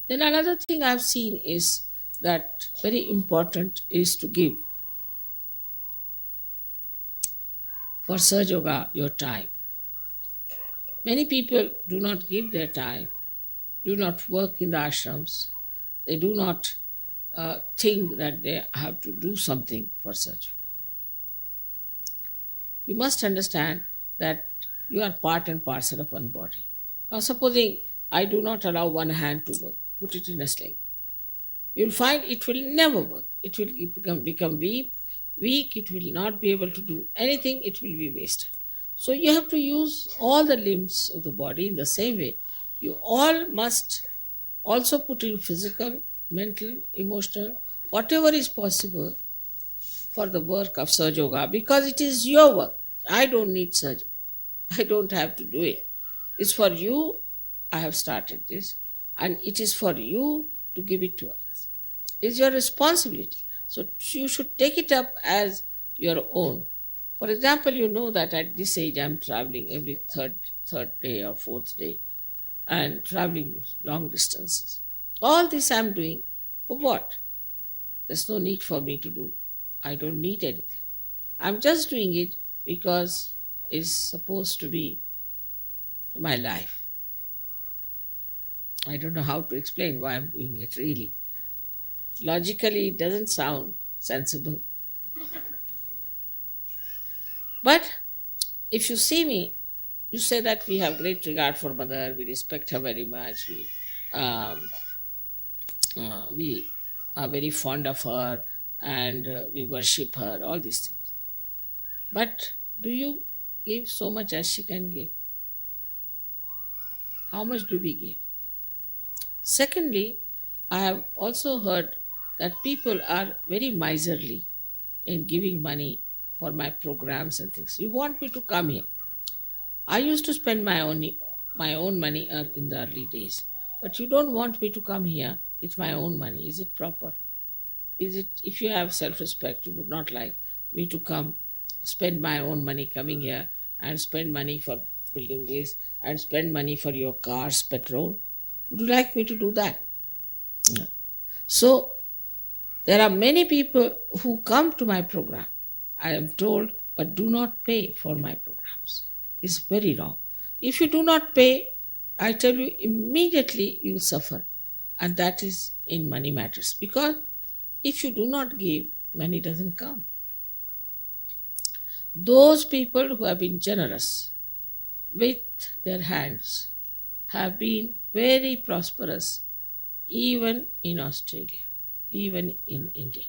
Then another thing I've seen is that very important is to give for Surge Yoga your time. Many people do not give their time, do not work in the ashrams, they do not think that they have to do something for Surge. You must understand that you are part and parcel of one body. Now, supposing I do not allow one hand to work, put it in a sling, you'll find it will never work. It will become weak, it will not be able to do anything, it will be wasted. So you have to use all the limbs of the body in the same way. You all must also put in physical, mental, emotional, whatever is possible for the work of Surge Yoga because it is your work. I don't need Surge. I don't have to do it. It's for you. I have started this and it is for you to give it to others. It's your responsibility. So you should take it up as your own. For example, you know that at this age I'm traveling every third day or fourth day and traveling long distances. All this I'm doing for what? There's no need for me to do. I don't need anything. I'm just doing it because it's supposed to be my life. I don't know how to explain why I'm doing it really. Logically, it doesn't sound sensible. But if you see me, you say that we have great regard for mother, we respect her very much, we are very fond of her and we worship her, all these things. But do you give so much as she can give? How much do we give? Secondly, I have also heard that people are very miserly in giving money for my programs and things. You want me to come here. I used to spend my own money in the early days, but you don't want me to come here with my own money. Is it proper? Is it, if you have self-respect, you would not like me to come, spend my own money coming here and spend money for building this and spend money for your car's petrol? Would you like me to do that? No. So, there are many people who come to my program, I am told, but do not pay for my programs. It's very wrong. If you do not pay, I tell you, immediately you will suffer. And that is in money matters. Because if you do not give, money doesn't come. Those people who have been generous with their hands have been very prosperous even in Australia, even in India.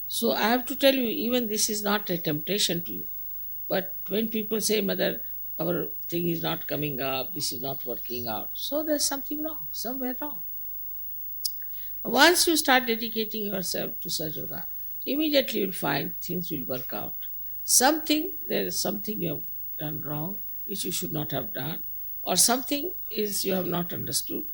So I have to tell you, even this is not a temptation to you. But when people say, Mother, our thing is not coming up, this is not working out, so there's something wrong, somewhere wrong. Once you start dedicating yourself to Surge Yoga, immediately you'll find things will work out. There is something you have done wrong, which you should not have done, or something is you have not understood,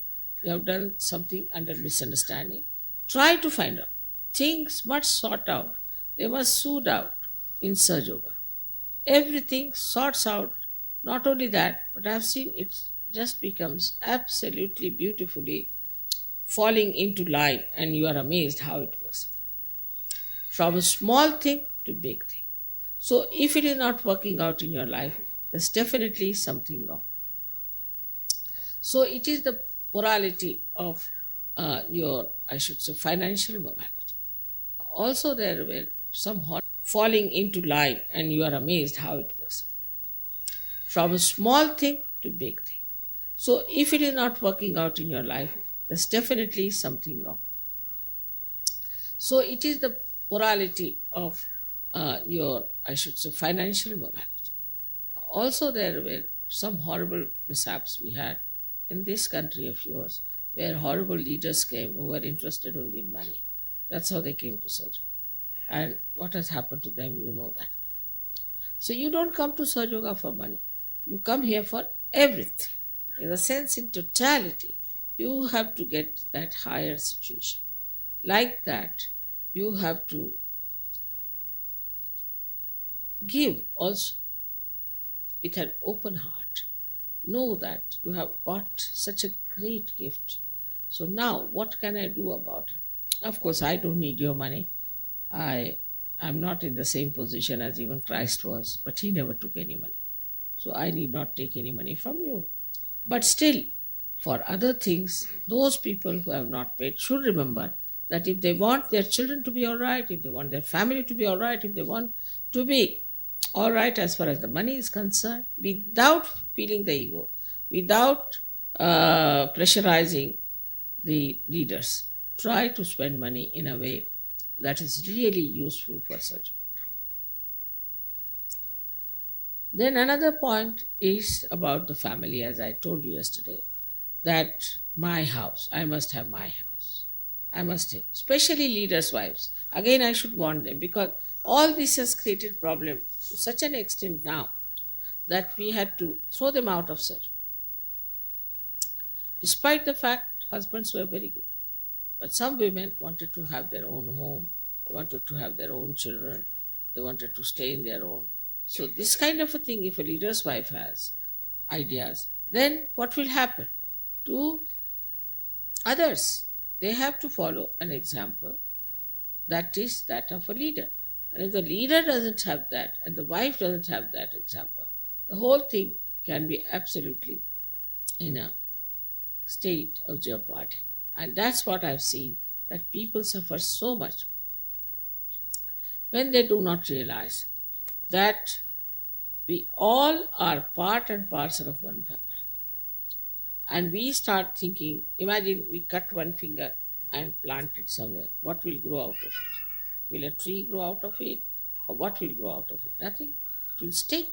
you have done something under misunderstanding. Try to find out. Things must sort out. They must soothe out in Surge Yoga. Everything sorts out. Not only that, but I have seen it just becomes absolutely beautifully falling into line and you are amazed how it works. From a small thing to big thing. So if it is not working out in your life, there's definitely something wrong. So it is the morality of financial morality. Also there were some falling into line and you are amazed how it works. From a small thing to big thing. So if it is not working out in your life, there's definitely something wrong. So it is the morality of financial morality. Also there were some horrible mishaps we had in this country of yours where horrible leaders came who were interested only in money. That's how they came to Surge. And what has happened to them, you know that. So you don't come to Surge Yoga for money. You come here for everything. In a sense, in totality, you have to get that higher situation. Like that, you have to give also with an open heart. Know that you have got such a great gift. So now, what can I do about it? Of course, I don't need your money. I am not in the same position as even Christ was, but he never took any money. So I need not take any money from you. But still, for other things, those people who have not paid should remember that if they want their children to be all right, if they want their family to be all right, if they want to be all right as far as the money is concerned, without feeling the ego, without pressurizing the leaders, try to spend money in a way that is really useful for such. Then another point is about the family, as I told you yesterday, that my house, I must have my house. I must take, especially leaders' wives. Again, I should warn them because all this has created problem to such an extent now that we had to throw them out of such. Despite the fact husbands were very good. But some women wanted to have their own home, they wanted to have their own children, they wanted to stay in their own. So, this kind of a thing, if a leader's wife has ideas, then what will happen to others? They have to follow an example that is that of a leader. And if the leader doesn't have that and the wife doesn't have that example, the whole thing can be absolutely in a state of jeopardy. And that's what I've seen, that people suffer so much when they do not realize that we all are part and parcel of one family. And we start thinking, imagine we cut one finger and plant it somewhere. What will grow out of it? Will a tree grow out of it? Or what will grow out of it? Nothing. It will stink.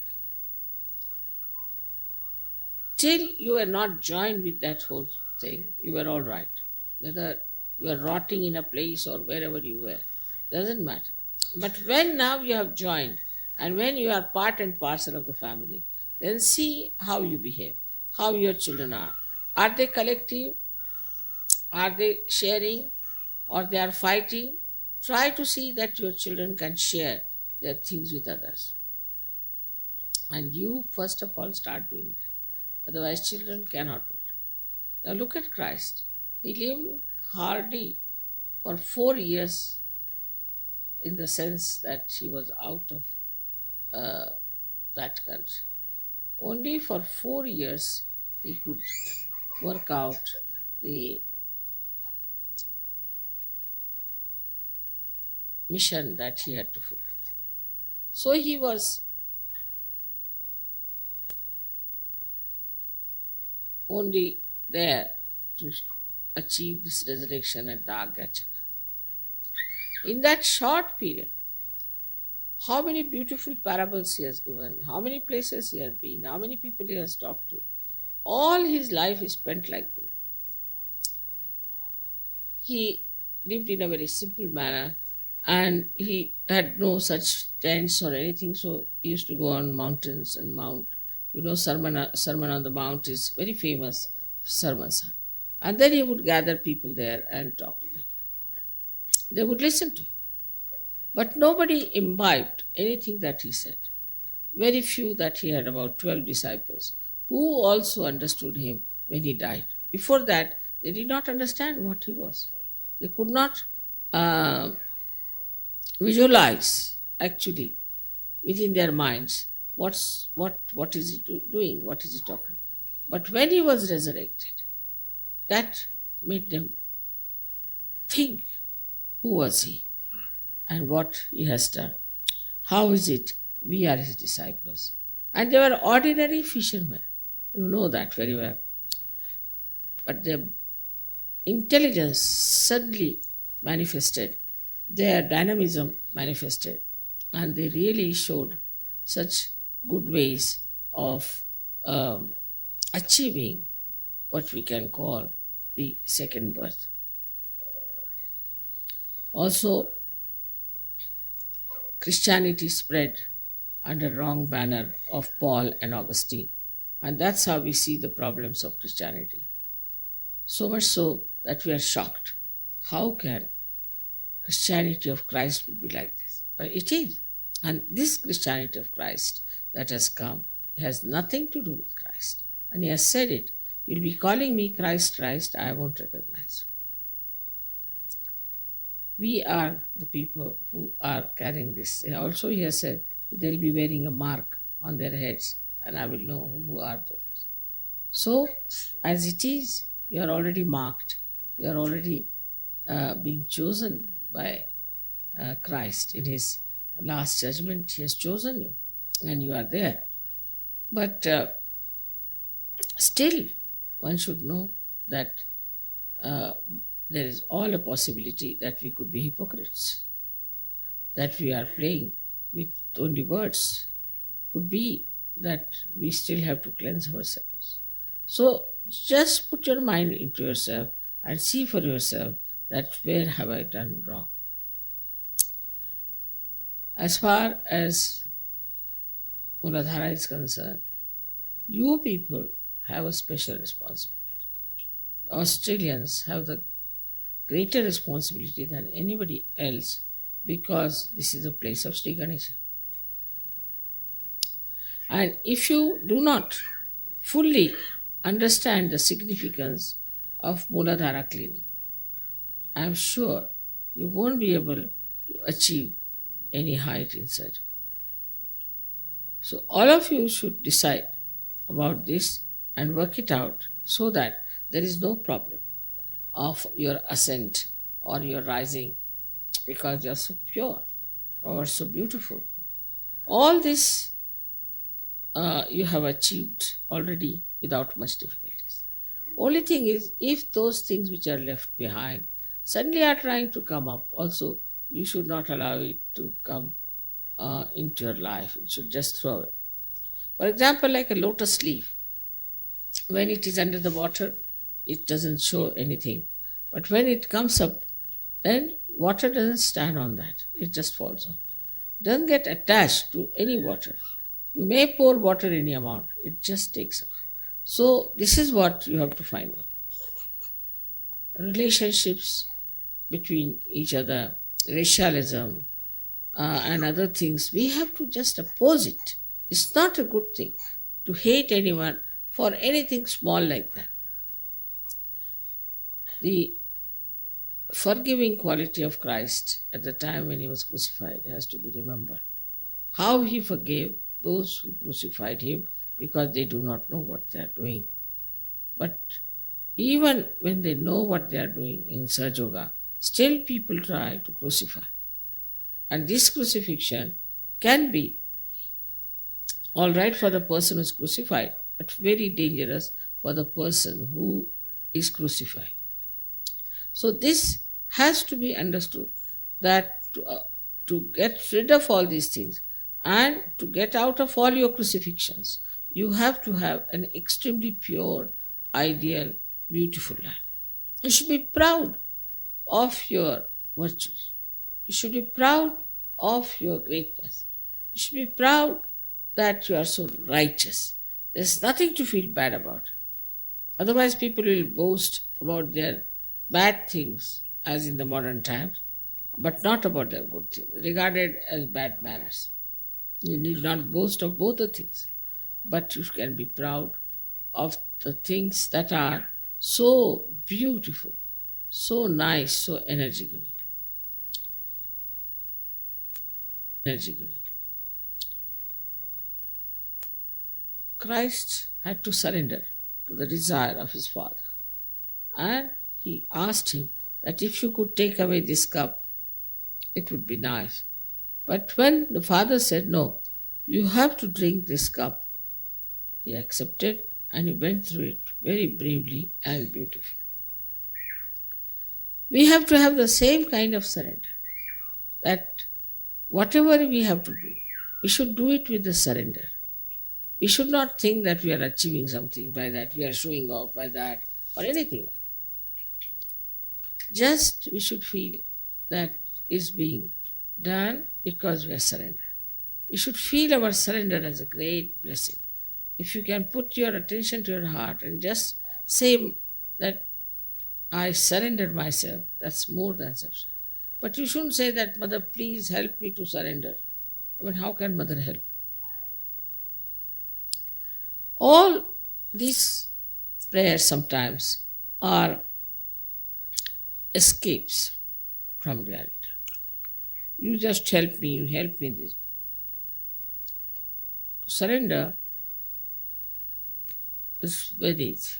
Till you are not joined with that whole thing, you were all right. Whether you are rotting in a place or wherever you were, doesn't matter. But when now you have joined and when you are part and parcel of the family, then see how you behave, how your children are. Are they collective? Are they sharing? Or they are fighting? Try to see that your children can share their things with others. And you first of all start doing that. Otherwise children cannot do it. Now look at Christ. He lived hardly for 4 years in the sense that he was out of that country. Only for 4 years he could work out the mission that he had to fulfill. So he was only there to achieve this resurrection at the Agachana. In that short period, how many beautiful parables he has given, how many places he has been, how many people he has talked to. All his life is spent like this. He lived in a very simple manner and he had no such tents or anything, so he used to go on mountains and mount. You know, Sermon on the Mount is very famous sermons. And then he would gather people there and talk to them. They would listen to him. But nobody imbibed anything that he said. Very few, that he had about 12 disciples who also understood him when he died. Before that, they did not understand what he was. They could not visualize actually within their minds what is he doing, what is he talking. But when he was resurrected, that made them think, who was he and what he has done. How is it we are his disciples? And they were ordinary fishermen. You know that very well. But their intelligence suddenly manifested, their dynamism manifested, and they really showed such good ways of achieving what we can call the second birth. Also, Christianity spread under wrong banner of Paul and Augustine. And that's how we see the problems of Christianity. So much so that we are shocked. How can Christianity of Christ would be like this? But it is. And this Christianity of Christ that has come has nothing to do with Christ. And he has said it. You'll be calling me Christ, Christ, I won't recognize you. We are the people who are carrying this. Also, he has said they'll be wearing a mark on their heads, and I will know who are those. So, as it is, you are already marked. You are already being chosen by Christ. In his last judgment, he has chosen you, and you are there. But still, one should know that there is all a possibility that we could be hypocrites, that we are playing with only words. Could be that we still have to cleanse ourselves. So just put your mind into yourself and see for yourself that where have I done wrong. As far as Muladhara is concerned, you people have a special responsibility. Australians have the greater responsibility than anybody else because this is a place of Sri Ganesha. And if you do not fully understand the significance of Muladhara cleaning, I am sure you won't be able to achieve any height in surgery. So all of you should decide about this and work it out so that there is no problem of your ascent or your rising because you are so pure or so beautiful. All this you have achieved already without much difficulties. Only thing is, if those things which are left behind suddenly are trying to come up, also you should not allow it to come into your life. You should just throw it. For example, like a lotus leaf, when it is under the water, it doesn't show anything. But when it comes up, then water doesn't stand on that. It just falls on. Doesn't get attached to any water. You may pour water any amount. It just takes up. So this is what you have to find out. Relationships between each other, racialism, and other things, we have to just oppose it. It's not a good thing to hate anyone for anything small like that. The forgiving quality of Christ at the time when he was crucified has to be remembered. How he forgave those who crucified him because they do not know what they are doing. But even when they know what they are doing in Sahaja Yoga, still people try to crucify. And this crucifixion can be all right for the person who is crucified, but very dangerous for the person who is crucified. So this has to be understood, that to get rid of all these things and to get out of all your crucifixions, you have to have an extremely pure, ideal, beautiful life. You should be proud of your virtues. You should be proud of your greatness. You should be proud that you are so righteous. There's nothing to feel bad about. Otherwise, people will boast about their bad things, as in the modern times, but not about their good things, regarded as bad manners. You need not boast of both the things, but you can be proud of the things that are so beautiful, so nice, so energy giving. Christ had to surrender to the desire of his Father, and he asked him that if you could take away this cup, it would be nice. But when the Father said, no, you have to drink this cup, he accepted and he went through it very bravely and beautifully. We have to have the same kind of surrender, that whatever we have to do, we should do it with the surrender. We should not think that we are achieving something by that, we are showing off by that, or anything like that. Just we should feel that is being done because we are surrendered. We should feel our surrender as a great blessing. If you can put your attention to your heart and just say that I surrendered myself, that's more than sufficient. But you shouldn't say that, Mother, please help me to surrender. I mean, how can Mother help you? All these prayers sometimes are escapes from reality. You just help me, you help me this. To surrender is very easy.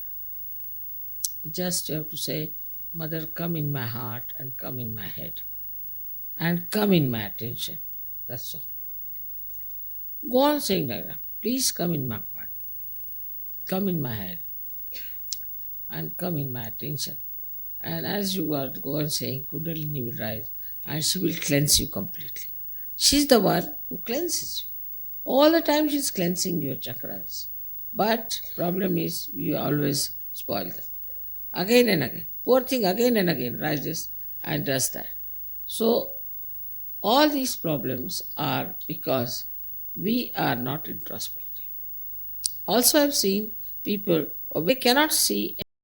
Just you have to say, Mother, come in my heart and come in my head and come in my attention. That's all. Go on saying like that. Please come in my heart, come in my head, and come in my attention. And as you go on saying, Kundalini will rise and she will cleanse you completely. She's the one who cleanses you. All the time she's cleansing your chakras. But problem is you always spoil them. Again and again. Poor thing again and again rises and does that. So all these problems are because we are not introspective. Also I've seen people, they cannot see